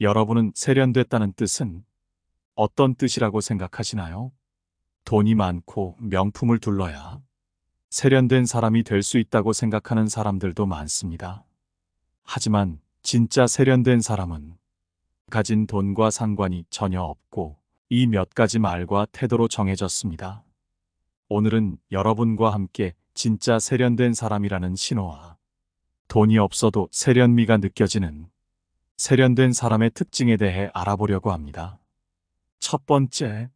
여러분은 세련됐다는 뜻은 어떤 뜻이라고 생각하시나요? 돈이 많고 명품을 둘러야 세련된 사람이 될 수 있다고 생각하는 사람들도 많습니다. 하지만 진짜 세련된 사람은 가진 돈과 상관이 전혀 없고 이 몇 가지 말과 태도로 정해졌습니다. 오늘은 여러분과 함께 진짜 세련된 사람이라는 신호와 돈이 없어도 세련미가 느껴지는 세련된 사람의 특징에 대해 알아보려고 합니다. 첫 번째,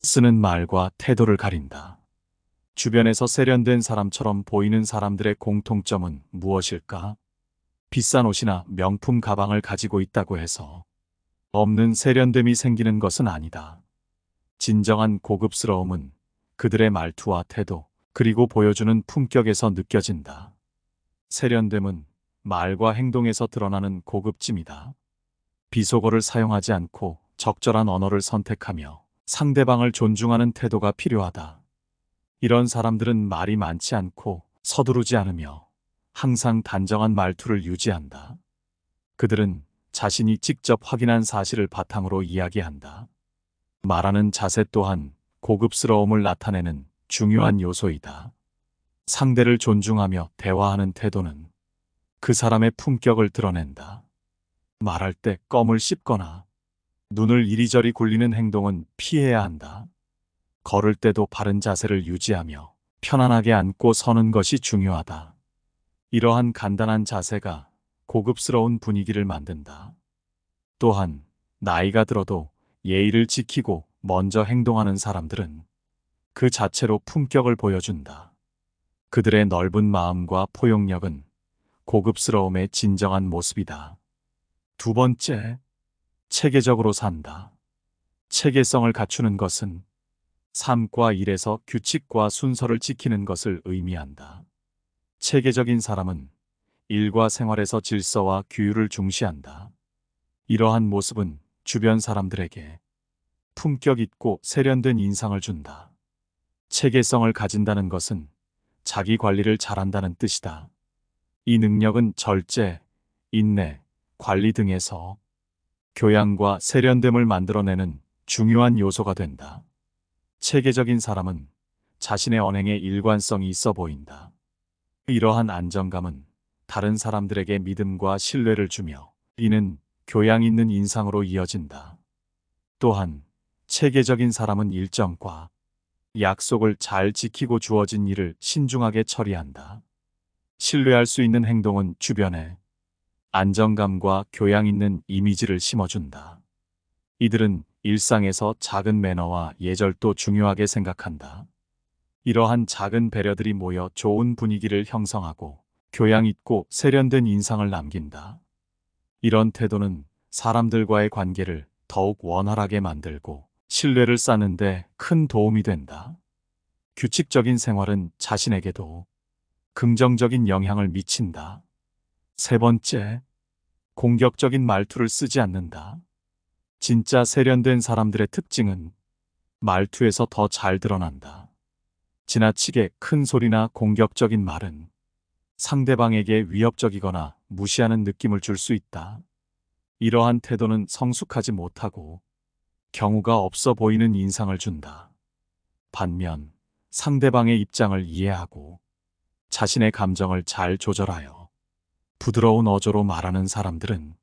쓰는 말과 태도를 가린다. 주변에서 세련된 사람처럼 보이는 사람들의 공통점은 무엇일까? 비싼 옷이나 명품 가방을 가지고 있다고 해서 없는 세련됨이 생기는 것은 아니다. 진정한 고급스러움은 그들의 말투와 태도, 그리고 보여주는 품격에서 느껴진다. 세련됨은 말과 행동에서 드러나는 고급짐이다. 비속어를 사용하지 않고 적절한 언어를 선택하며 상대방을 존중하는 태도가 필요하다. 이런 사람들은 말이 많지 않고 서두르지 않으며 항상 단정한 말투를 유지한다. 그들은 자신이 직접 확인한 사실을 바탕으로 이야기한다. 말하는 자세 또한 고급스러움을 나타내는 중요한 요소이다. 상대를 존중하며 대화하는 태도는 그 사람의 품격을 드러낸다. 말할 때 껌을 씹거나 눈을 이리저리 굴리는 행동은 피해야 한다. 걸을 때도 바른 자세를 유지하며 편안하게 앉고 서는 것이 중요하다. 이러한 간단한 자세가 고급스러운 분위기를 만든다. 또한 나이가 들어도 예의를 지키고 먼저 행동하는 사람들은 그 자체로 품격을 보여준다. 그들의 넓은 마음과 포용력은 고급스러움의 진정한 모습이다. 두 번째, 체계적으로 산다. 체계성을 갖추는 것은 삶과 일에서 규칙과 순서를 지키는 것을 의미한다. 체계적인 사람은 일과 생활에서 질서와 규율을 중시한다. 이러한 모습은 주변 사람들에게 품격 있고 세련된 인상을 준다. 체계성을 가진다는 것은 자기 관리를 잘한다는 뜻이다. 이 능력은 절제, 인내, 관리 등에서 교양과 세련됨을 만들어내는 중요한 요소가 된다. 체계적인 사람은 자신의 언행에 일관성이 있어 보인다. 이러한 안정감은 다른 사람들에게 믿음과 신뢰를 주며 이는 교양 있는 인상으로 이어진다. 또한 체계적인 사람은 일정과 약속을 잘 지키고 주어진 일을 신중하게 처리한다. 신뢰할 수 있는 행동은 주변에 안정감과 교양 있는 이미지를 심어준다. 이들은 일상에서 작은 매너와 예절도 중요하게 생각한다. 이러한 작은 배려들이 모여 좋은 분위기를 형성하고 교양 있고 세련된 인상을 남긴다. 이런 태도는 사람들과의 관계를 더욱 원활하게 만들고 신뢰를 쌓는 데 큰 도움이 된다. 규칙적인 생활은 자신에게도 긍정적인 영향을 미친다. 세 번째, 공격적인 말투를 쓰지 않는다. 진짜 세련된 사람들의 특징은 말투에서 더 잘 드러난다. 지나치게 큰 소리나 공격적인 말은 상대방에게 위협적이거나 무시하는 느낌을 줄 수 있다. 이러한 태도는 성숙하지 못하고 경우가 없어 보이는 인상을 준다. 반면 상대방의 입장을 이해하고 자신의 감정을 잘 조절하여 부드러운 어조로 말하는 사람들은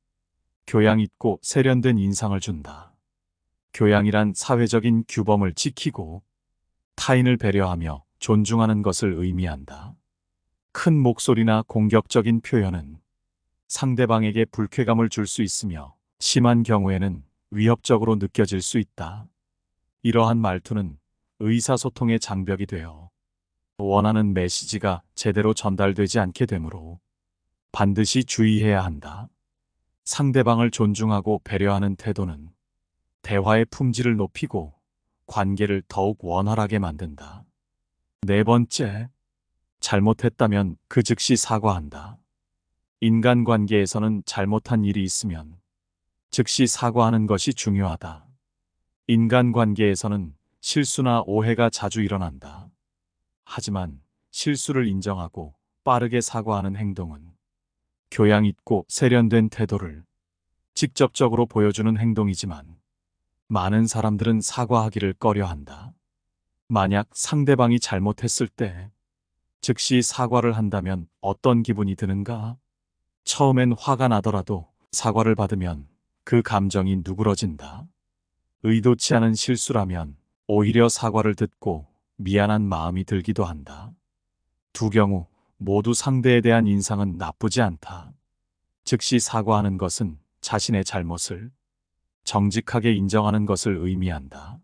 교양 있고 세련된 인상을 준다. 교양이란 사회적인 규범을 지키고 타인을 배려하며 존중하는 것을 의미한다. 큰 목소리나 공격적인 표현은 상대방에게 불쾌감을 줄 수 있으며 심한 경우에는 위협적으로 느껴질 수 있다. 이러한 말투는 의사소통의 장벽이 되어 원하는 메시지가 제대로 전달되지 않게 되므로 반드시 주의해야 한다. 상대방을 존중하고 배려하는 태도는 대화의 품질을 높이고 관계를 더욱 원활하게 만든다. 네 번째, 잘못했다면 그 즉시 사과한다. 인간관계에서는 잘못한 일이 있으면 즉시 사과하는 것이 중요하다. 인간관계에서는 실수나 오해가 자주 일어난다. 하지만 실수를 인정하고 빠르게 사과하는 행동은 교양 있고 세련된 태도를 직접적으로 보여주는 행동이지만 많은 사람들은 사과하기를 꺼려한다. 만약 상대방이 잘못했을 때 즉시 사과를 한다면 어떤 기분이 드는가? 처음엔 화가 나더라도 사과를 받으면 그 감정이 누그러진다. 의도치 않은 실수라면 오히려 사과를 듣고 미안한 마음이 들기도 한다. 두 경우 모두 상대에 대한 인상은 나쁘지 않다. 즉시 사과하는 것은 자신의 잘못을 정직하게 인정하는 것을 의미한다.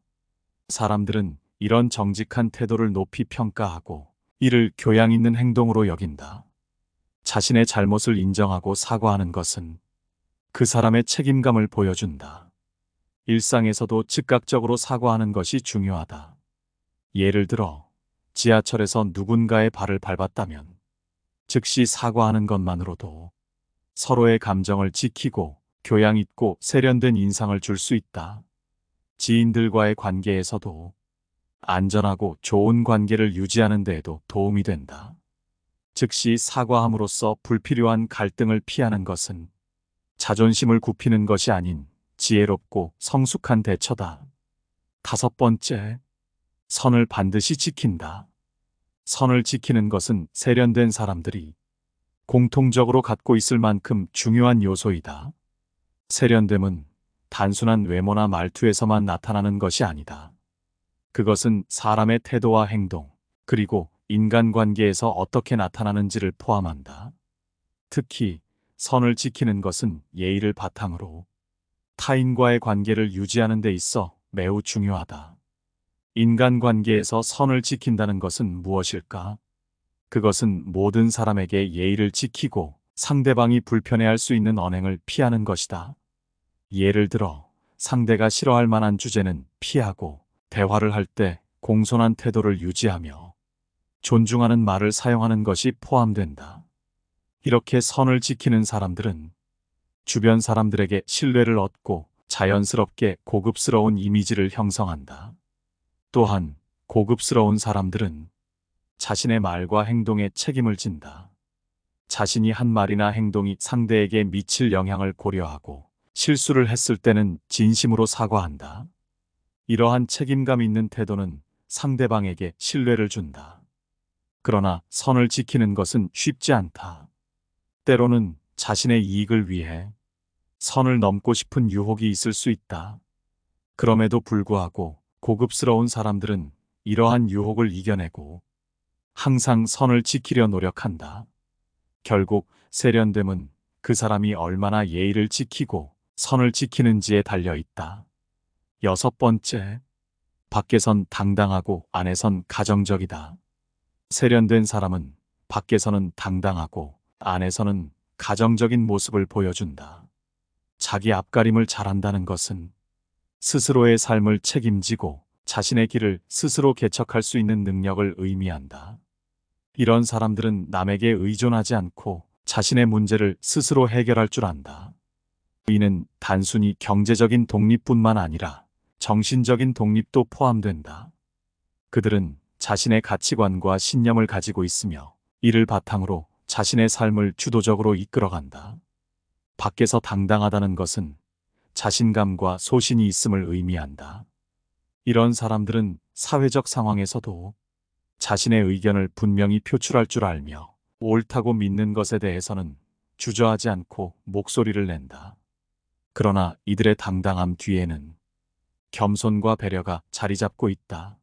사람들은 이런 정직한 태도를 높이 평가하고 이를 교양 있는 행동으로 여긴다. 자신의 잘못을 인정하고 사과하는 것은 그 사람의 책임감을 보여준다. 일상에서도 즉각적으로 사과하는 것이 중요하다. 예를 들어 지하철에서 누군가의 발을 밟았다면 즉시 사과하는 것만으로도 서로의 감정을 지키고 교양 있고 세련된 인상을 줄 수 있다. 지인들과의 관계에서도 안전하고 좋은 관계를 유지하는 데에도 도움이 된다. 즉시 사과함으로써 불필요한 갈등을 피하는 것은 자존심을 굽히는 것이 아닌 지혜롭고 성숙한 대처다. 다섯 번째, 선을 반드시 지킨다. 선을 지키는 것은 세련된 사람들이 공통적으로 갖고 있을 만큼 중요한 요소이다. 세련됨은 단순한 외모나 말투에서만 나타나는 것이 아니다. 그것은 사람의 태도와 행동, 그리고 인간관계에서 어떻게 나타나는지를 포함한다. 특히 선을 지키는 것은 예의를 바탕으로 타인과의 관계를 유지하는 데 있어 매우 중요하다. 인간관계에서 선을 지킨다는 것은 무엇일까? 그것은 모든 사람에게 예의를 지키고 상대방이 불편해할 수 있는 언행을 피하는 것이다. 예를 들어 상대가 싫어할 만한 주제는 피하고 대화를 할 때 공손한 태도를 유지하며 존중하는 말을 사용하는 것이 포함된다. 이렇게 선을 지키는 사람들은 주변 사람들에게 신뢰를 얻고 자연스럽게 고급스러운 이미지를 형성한다. 또한 고급스러운 사람들은 자신의 말과 행동에 책임을 진다. 자신이 한 말이나 행동이 상대에게 미칠 영향을 고려하고 실수를 했을 때는 진심으로 사과한다. 이러한 책임감 있는 태도는 상대방에게 신뢰를 준다. 그러나 선을 지키는 것은 쉽지 않다. 때로는 자신의 이익을 위해 선을 넘고 싶은 유혹이 있을 수 있다. 그럼에도 불구하고 고급스러운 사람들은 이러한 유혹을 이겨내고 항상 선을 지키려 노력한다. 결국 세련됨은 그 사람이 얼마나 예의를 지키고 선을 지키는지에 달려 있다. 여섯 번째, 밖에선 당당하고 안에선 가정적이다. 세련된 사람은 밖에서는 당당하고 안에서는 가정적인 모습을 보여준다. 자기 앞가림을 잘한다는 것은 스스로의 삶을 책임지고 자신의 길을 스스로 개척할 수 있는 능력을 의미한다. 이런 사람들은 남에게 의존하지 않고 자신의 문제를 스스로 해결할 줄 안다. 이는 단순히 경제적인 독립뿐만 아니라 정신적인 독립도 포함된다. 그들은 자신의 가치관과 신념을 가지고 있으며 이를 바탕으로 자신의 삶을 주도적으로 이끌어간다. 밖에서 당당하다는 것은 자신감과 소신이 있음을 의미한다. 이런 사람들은 사회적 상황에서도 자신의 의견을 분명히 표출할 줄 알며 옳다고 믿는 것에 대해서는 주저하지 않고 목소리를 낸다. 그러나 이들의 당당함 뒤에는 겸손과 배려가 자리 잡고 있다.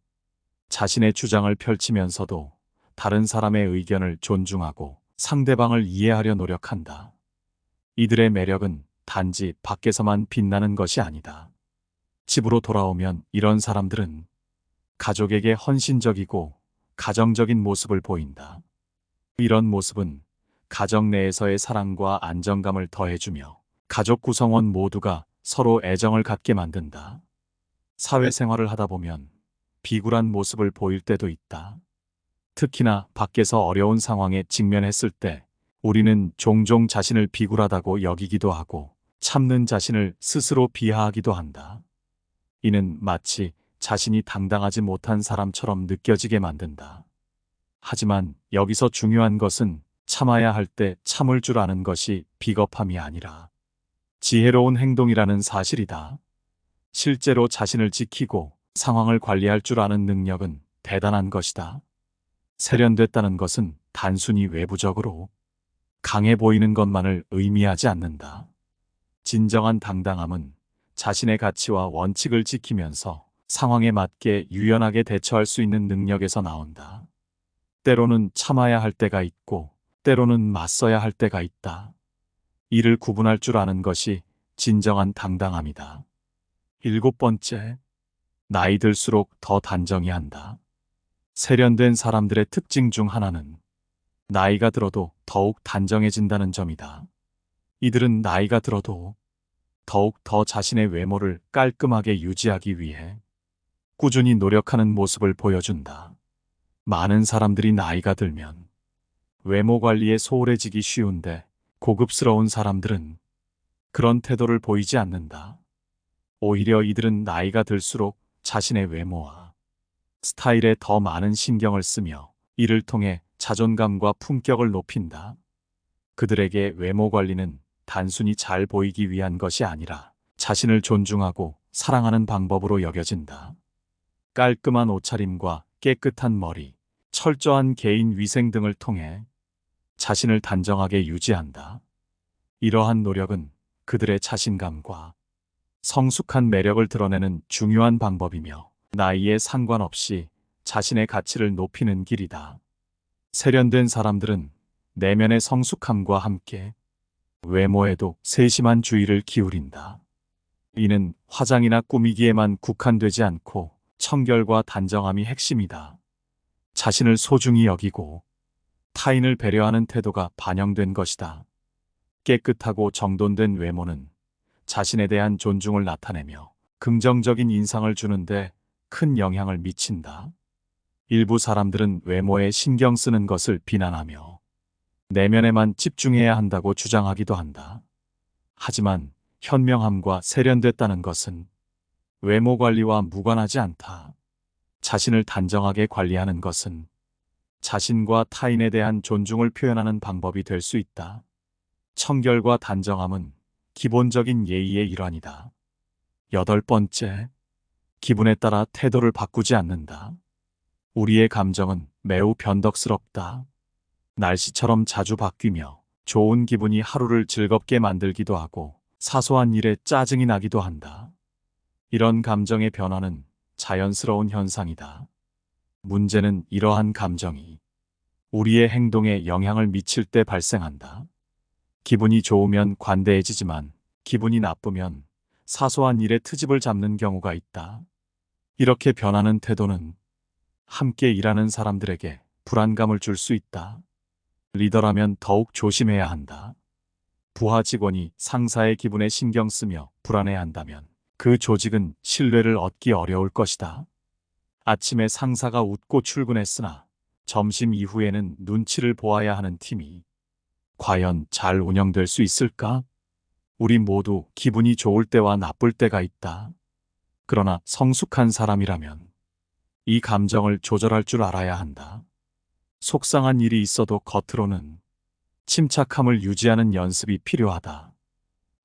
자신의 주장을 펼치면서도 다른 사람의 의견을 존중하고 상대방을 이해하려 노력한다. 이들의 매력은 단지 밖에서만 빛나는 것이 아니다. 집으로 돌아오면 이런 사람들은 가족에게 헌신적이고 가정적인 모습을 보인다. 이런 모습은 가정 내에서의 사랑과 안정감을 더해주며 가족 구성원 모두가 서로 애정을 갖게 만든다. 사회생활을 하다 보면 비굴한 모습을 보일 때도 있다. 특히나 밖에서 어려운 상황에 직면했을 때 우리는 종종 자신을 비굴하다고 여기기도 하고 참는 자신을 스스로 비하하기도 한다. 이는 마치 자신이 당당하지 못한 사람처럼 느껴지게 만든다. 하지만 여기서 중요한 것은 참아야 할 때 참을 줄 아는 것이 비겁함이 아니라 지혜로운 행동이라는 사실이다. 실제로 자신을 지키고 상황을 관리할 줄 아는 능력은 대단한 것이다. 세련됐다는 것은 단순히 외부적으로 강해 보이는 것만을 의미하지 않는다. 진정한 당당함은 자신의 가치와 원칙을 지키면서 상황에 맞게 유연하게 대처할 수 있는 능력에서 나온다. 때로는 참아야 할 때가 있고 때로는 맞서야 할 때가 있다. 이를 구분할 줄 아는 것이 진정한 당당함이다. 7번째, 나이 들수록 더 단정히 한다. 세련된 사람들의 특징 중 하나는 나이가 들어도 더욱 단정해진다는 점이다. 이들은 나이가 들어도 더욱 더 자신의 외모를 깔끔하게 유지하기 위해 꾸준히 노력하는 모습을 보여준다. 많은 사람들이 나이가 들면 외모 관리에 소홀해지기 쉬운데 고급스러운 사람들은 그런 태도를 보이지 않는다. 오히려 이들은 나이가 들수록 자신의 외모와 스타일에 더 많은 신경을 쓰며 이를 통해 자존감과 품격을 높인다. 그들에게 외모 관리는 단순히 잘 보이기 위한 것이 아니라 자신을 존중하고 사랑하는 방법으로 여겨진다. 깔끔한 옷차림과 깨끗한 머리, 철저한 개인 위생 등을 통해 자신을 단정하게 유지한다. 이러한 노력은 그들의 자신감과 성숙한 매력을 드러내는 중요한 방법이며 나이에 상관없이 자신의 가치를 높이는 길이다. 세련된 사람들은 내면의 성숙함과 함께 외모에도 세심한 주의를 기울인다. 이는 화장이나 꾸미기에만 국한되지 않고 청결과 단정함이 핵심이다. 자신을 소중히 여기고 타인을 배려하는 태도가 반영된 것이다. 깨끗하고 정돈된 외모는 자신에 대한 존중을 나타내며 긍정적인 인상을 주는데 큰 영향을 미친다. 일부 사람들은 외모에 신경 쓰는 것을 비난하며 내면에만 집중해야 한다고 주장하기도 한다. 하지만 현명함과 세련됐다는 것은 외모 관리와 무관하지 않다. 자신을 단정하게 관리하는 것은 자신과 타인에 대한 존중을 표현하는 방법이 될 수 있다. 청결과 단정함은 기본적인 예의의 일환이다. 8번째, 기분에 따라 태도를 바꾸지 않는다. 우리의 감정은 매우 변덕스럽다. 날씨처럼 자주 바뀌며 좋은 기분이 하루를 즐겁게 만들기도 하고 사소한 일에 짜증이 나기도 한다. 이런 감정의 변화는 자연스러운 현상이다. 문제는 이러한 감정이 우리의 행동에 영향을 미칠 때 발생한다. 기분이 좋으면 관대해지지만 기분이 나쁘면 사소한 일에 트집을 잡는 경우가 있다. 이렇게 변하는 태도는 함께 일하는 사람들에게 불안감을 줄 수 있다. 리더라면 더욱 조심해야 한다. 부하 직원이 상사의 기분에 신경 쓰며 불안해한다면 그 조직은 신뢰를 얻기 어려울 것이다. 아침에 상사가 웃고 출근했으나 점심 이후에는 눈치를 보아야 하는 팀이 과연 잘 운영될 수 있을까? 우리 모두 기분이 좋을 때와 나쁠 때가 있다. 그러나 성숙한 사람이라면 이 감정을 조절할 줄 알아야 한다. 속상한 일이 있어도 겉으로는 침착함을 유지하는 연습이 필요하다.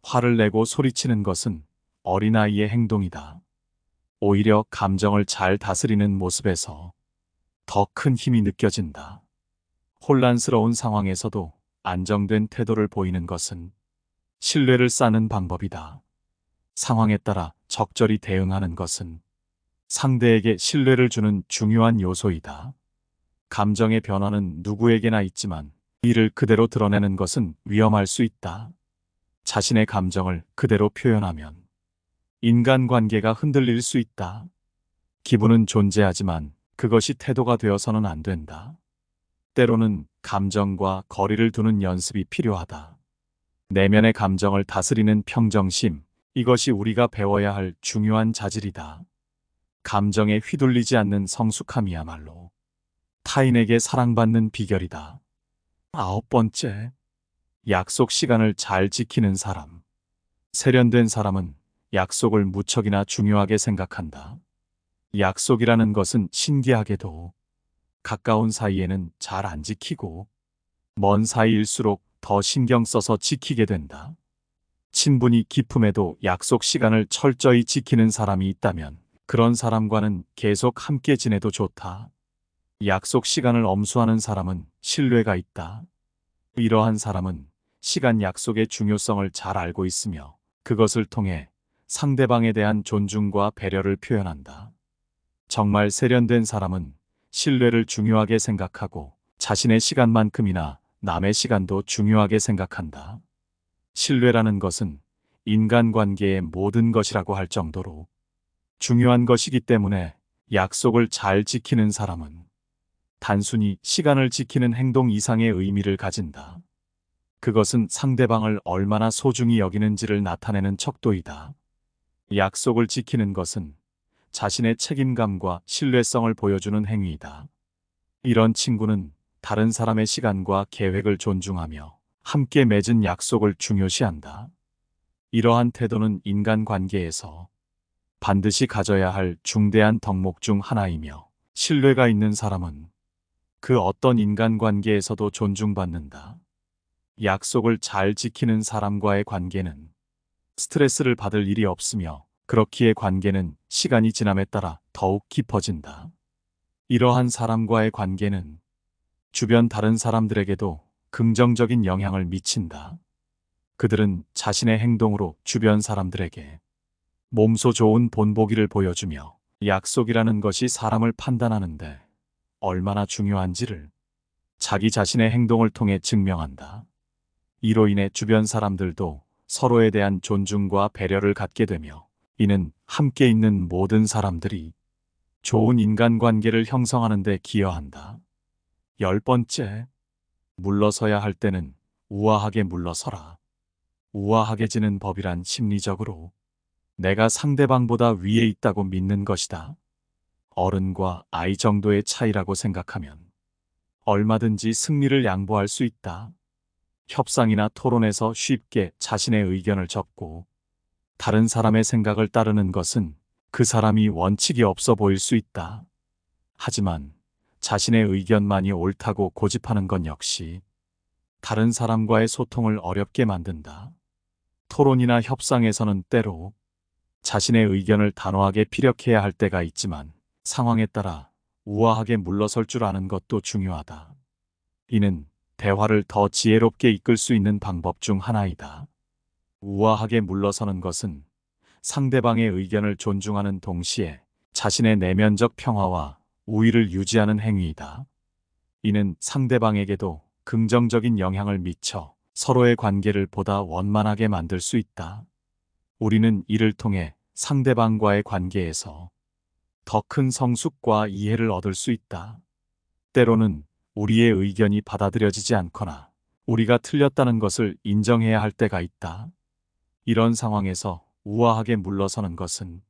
화를 내고 소리치는 것은 어린아이의 행동이다. 오히려 감정을 잘 다스리는 모습에서 더 큰 힘이 느껴진다. 혼란스러운 상황에서도 안정된 태도를 보이는 것은 신뢰를 쌓는 방법이다. 상황에 따라 적절히 대응하는 것은 상대에게 신뢰를 주는 중요한 요소이다. 감정의 변화는 누구에게나 있지만 이를 그대로 드러내는 것은 위험할 수 있다. 자신의 감정을 그대로 표현하면 인간관계가 흔들릴 수 있다. 기분은 존재하지만 그것이 태도가 되어서는 안 된다. 때로는 감정과 거리를 두는 연습이 필요하다. 내면의 감정을 다스리는 평정심, 이것이 우리가 배워야 할 중요한 자질이다. 감정에 휘둘리지 않는 성숙함이야말로 타인에게 사랑받는 비결이다. 9번째, 약속 시간을 잘 지키는 사람. 세련된 사람은 약속을 무척이나 중요하게 생각한다. 약속이라는 것은 신기하게도 가까운 사이에는 잘 안 지키고 먼 사이일수록 더 신경 써서 지키게 된다. 친분이 깊음에도 약속 시간을 철저히 지키는 사람이 있다면 그런 사람과는 계속 함께 지내도 좋다. 약속 시간을 엄수하는 사람은 신뢰가 있다. 이러한 사람은 시간 약속의 중요성을 잘 알고 있으며 그것을 통해 상대방에 대한 존중과 배려를 표현한다. 정말 세련된 사람은 신뢰를 중요하게 생각하고 자신의 시간만큼이나 남의 시간도 중요하게 생각한다. 신뢰라는 것은 인간관계의 모든 것이라고 할 정도로 중요한 것이기 때문에 약속을 잘 지키는 사람은 단순히 시간을 지키는 행동 이상의 의미를 가진다. 그것은 상대방을 얼마나 소중히 여기는지를 나타내는 척도이다. 약속을 지키는 것은 자신의 책임감과 신뢰성을 보여주는 행위이다. 이런 친구는 다른 사람의 시간과 계획을 존중하며 함께 맺은 약속을 중요시한다. 이러한 태도는 인간관계에서 반드시 가져야 할 중대한 덕목 중 하나이며 신뢰가 있는 사람은 그 어떤 인간관계에서도 존중받는다. 약속을 잘 지키는 사람과의 관계는 스트레스를 받을 일이 없으며 그렇기에 관계는 시간이 지남에 따라 더욱 깊어진다. 이러한 사람과의 관계는 주변 다른 사람들에게도 긍정적인 영향을 미친다. 그들은 자신의 행동으로 주변 사람들에게 몸소 좋은 본보기를 보여주며 약속이라는 것이 사람을 판단하는데 얼마나 중요한지를 자기 자신의 행동을 통해 증명한다. 이로 인해 주변 사람들도 서로에 대한 존중과 배려를 갖게 되며 이는 함께 있는 모든 사람들이 좋은 인간관계를 형성하는 데 기여한다. 10번째, 물러서야 할 때는 우아하게 물러서라. 우아하게지는 법이란 심리적으로 내가 상대방보다 위에 있다고 믿는 것이다. 어른과 아이 정도의 차이라고 생각하면 얼마든지 승리를 양보할 수 있다. 협상이나 토론에서 쉽게 자신의 의견을 접고 다른 사람의 생각을 따르는 것은 그 사람이 원칙이 없어 보일 수 있다. 하지만 자신의 의견만이 옳다고 고집하는 건 역시 다른 사람과의 소통을 어렵게 만든다. 토론이나 협상에서는 때로 자신의 의견을 단호하게 피력해야 할 때가 있지만 상황에 따라 우아하게 물러설 줄 아는 것도 중요하다. 이는 대화를 더 지혜롭게 이끌 수 있는 방법 중 하나이다. 우아하게 물러서는 것은 상대방의 의견을 존중하는 동시에 자신의 내면적 평화와 우위를 유지하는 행위이다. 이는 상대방에게도 긍정적인 영향을 미쳐 서로의 관계를 보다 원만하게 만들 수 있다. 우리는 이를 통해 상대방과의 관계에서 더 큰 성숙과 이해를 얻을 수 있다. 때로는 우리의 의견이 받아들여지지 않거나 우리가 틀렸다는 것을 인정해야 할 때가 있다. 이런 상황에서 우아하게 물러서는 것은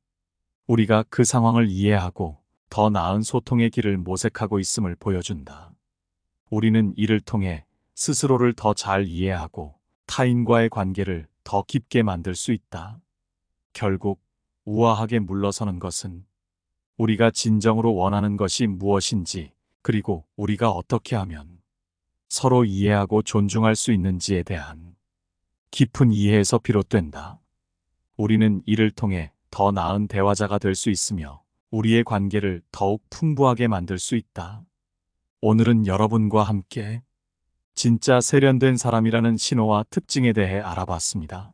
우리가 그 상황을 이해하고 더 나은 소통의 길을 모색하고 있음을 보여준다. 우리는 이를 통해 스스로를 더 잘 이해하고 타인과의 관계를 더 깊게 만들 수 있다. 결국 우아하게 물러서는 것은 우리가 진정으로 원하는 것이 무엇인지 그리고 우리가 어떻게 하면 서로 이해하고 존중할 수 있는지에 대한 깊은 이해에서 비롯된다. 우리는 이를 통해 더 나은 대화자가 될 수 있으며 우리의 관계를 더욱 풍부하게 만들 수 있다. 오늘은 여러분과 함께 진짜 세련된 사람이라는 신호와 특징에 대해 알아봤습니다.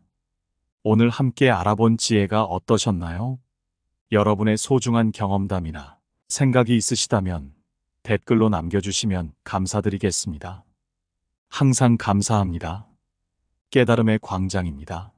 오늘 함께 알아본 지혜가 어떠셨나요? 여러분의 소중한 경험담이나 생각이 있으시다면 댓글로 남겨주시면 감사드리겠습니다. 항상 감사합니다. 깨달음의 광장입니다.